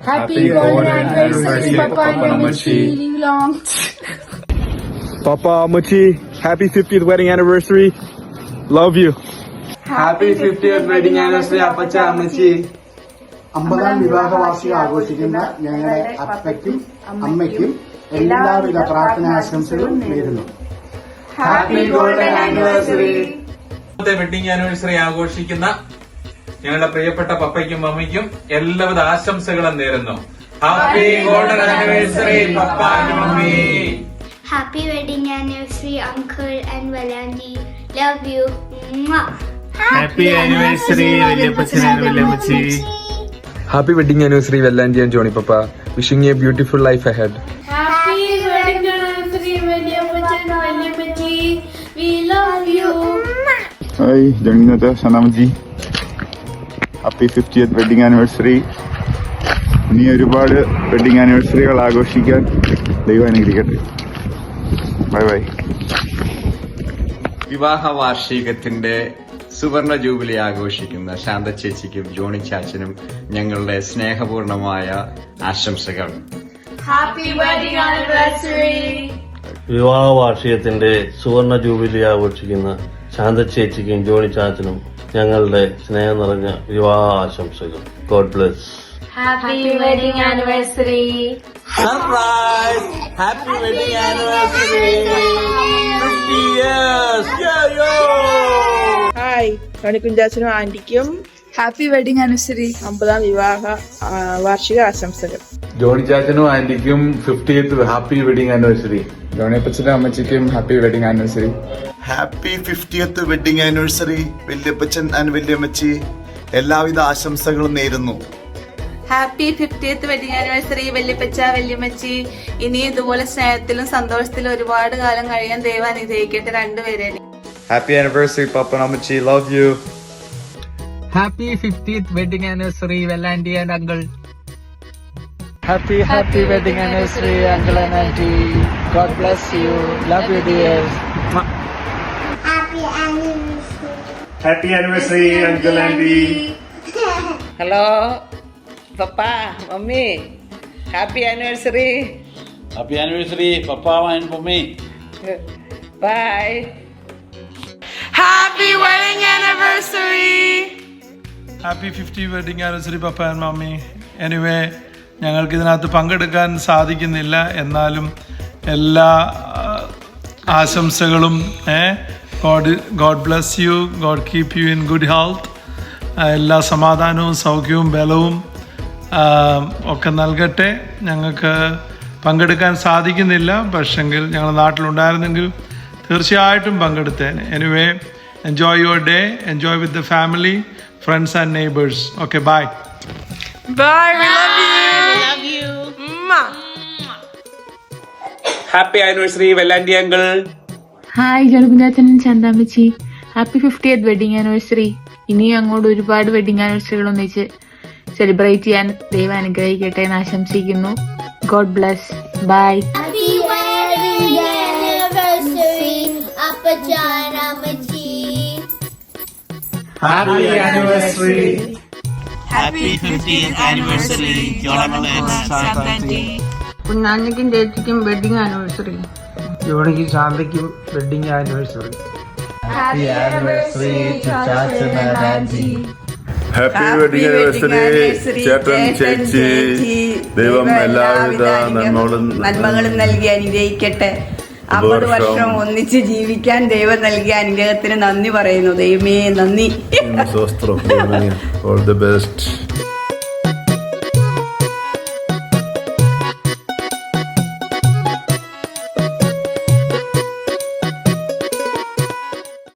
Happy golden anniversary, Papa and Ammachi. Live long. Papa, Ammachi, happy 50th wedding anniversary. Love you. Happy 50th wedding anniversary, Appacha, Ammachi. 50ാം വിവാഹ വാർഷികം ആഘോഷിക്കുന്ന ഞങ്ങളുടെ അപ്പയ്ക്കും അമ്മയ്ക്കും എല്ലാവിധ പ്രാർത്ഥനാശംസകളും നേരുന്നു. Happy golden anniversary. Wedding anniversary ആഘോഷിക്കുന്ന ഞങ്ങളുടെ പ്രിയപ്പെട്ട പപ്പയ്ക്കും മമ്മിക്കും എല്ലാവിധ ആശംസകളും നേരുന്നു. Happy golden anniversary papa and mummy. Happy wedding anniversary, Uncle and Valanti. Love you. Happy anniversary, Valliyapachan and Valliyamachchi. Happy wedding anniversary, Vallanti and Johnny Papa. Wishing you a beautiful life ahead. Happy wedding anniversary, Valliyapachan and Valliyamachchi. We love you. Hi, Johnny Nata, Sanamaji. Happy 50th wedding anniversary. ഇനി ഒരുപാട് wedding ആനിവേഴ്സറികൾ ആഘോഷിക്കാൻ ദൈവം അനുഗ്രഹിക്കട്ടെ. Bye bye. വിവാഹ വാർഷികത്തിന്റെ സുവർണ jubilee ആഘോഷിക്കുന്ന ശാന്ത ചേച്ചിക്കും Johnny ചാച്ചനും ഞങ്ങളുടെ സ്നേഹപൂർണമായ ആശംസകൾ. Happy wedding anniversary. വിവാഹ വാർഷികത്തിന്റെ സുവർണ ജൂബിലി ആഘോഷിക്കുന്ന ശാന്ത ചേച്ചിക്കും ജോണി ചാച്ചനും ഞങ്ങളുടെ സ്നേഹം നിറഞ്ഞ വിവാഹ ആശംസകൾ. God bless. Happy wedding anniversary. Surprise! Happy wedding anniversary. 50 years. Hi, ണിക്കുഞ്ചാച്ചനും ആന്റിക്കും ഹാപ്പി വെഡിങ് ആനിവേഴ്സറി 50ാം വിവാഹ വാർഷിക ആശംസകൾ. ജോണി ചാച്ചനും ആന്റിക്കും 50th happy wedding anniversary. Johnny അപ്പച്ചനും അമ്മച്ചിക്കും happy wedding anniversary. Happy 50th wedding anniversary വല്യപ്പച്ചൻ ആൻഡ് വല്യമ്മച്ചി. എല്ലാവിധ ആശംസകളും നേരുന്നു. ഹാപ്പി 50th വെഡിങ് ആനിവേഴ്സറി വല്യപ്പച്ച വല്യമ്മച്ചി. ഇനി ഇതുപോലെ സ്നേഹത്തിലും സന്തോഷത്തിലും ഒരുപാട് കാലം കഴിയാൻ ദൈവം അനുഗ്രഹിക്കട്ടെ രണ്ടുപേരെ. ഹാപ്പി ആനിവേഴ്സറി പപ്പ അമ്മച്ചി. Love you. Happy 50th wedding anniversary, Valanti and Uncle. Happy wedding anniversary, Uncle and Auntie. God bless you. Love you, dears. Happy anniversary uncle Andy. Hello papa mummy, happy anniversary. Happy anniversary, Papa and Mummy. Bye. Happy wedding anniversary. Happy 50 wedding anniversary papa and mummy. Anyway, ഞങ്ങൾക്ക് ഇതിനകത്ത് പങ്കെടുക്കാൻ സാധിക്കുന്നില്ല, എന്നാലും എല്ലാ ആശംസകളും God bless you, God keep you in good health. എല്ലാ സമാധാനവും സൗഖ്യവും ബലവും ഒക്കെ നൽകട്ടെ. ഞങ്ങൾക്ക് പങ്കെടുക്കാൻ സാധിക്കുന്നില്ല, പക്ഷെങ്കിൽ ഞങ്ങൾ നാട്ടിലുണ്ടായിരുന്നെങ്കിൽ തീർച്ചയായിട്ടും പങ്കെടുത്തേനെ. Anyway, enjoy your day, enjoy with the family, friends and neighbors. Okay, bye. Bye, we love you. Happy anniversary, Valanti Uncle. ഹായ്, ജോണിക്കുഞ്ചാച്ചനും ചന്താമ്മച്ചി. Happy 50th wedding anniversary. ഇനിയും അങ്ങോട്ട് ഒരുപാട് വെഡിങ് ആനിവേഴ്സറികൾ ഒന്നിച്ച് സെലിബ്രേറ്റ് ചെയ്യാൻ ദൈവം അനുഗ്രഹിക്കട്ടെ എന്ന് ആശംസിക്കുന്നു. God bless. Bye. Happy wedding anniversary, Appacha and Ammachi. Happy anniversary. Happy 50th anniversary, Jonathan. കുഞ്ഞാഞ്ഞിക്കും ചേച്ചിക്കും വെഡിങ് ആനിവേഴ്സറി. ജോണിക്കും ശാന്തയ്ക്കും wedding anniversary. Happy anniversary to Chacha and Auntie. Happy wedding anniversary ചേട്ടൻ ചേച്ചി. ദൈവം എല്ലാവിധ നന്മകളും നൽകി അനുഗ്രഹിക്കട്ടെ. 50 വർഷം ഒന്നിച്ച് ജീവിക്കാൻ ദൈവം നൽകിയ അനുഗ്രഹത്തിന് നന്ദി പറയുന്നു. ദൈവമേ നന്ദി. All the best.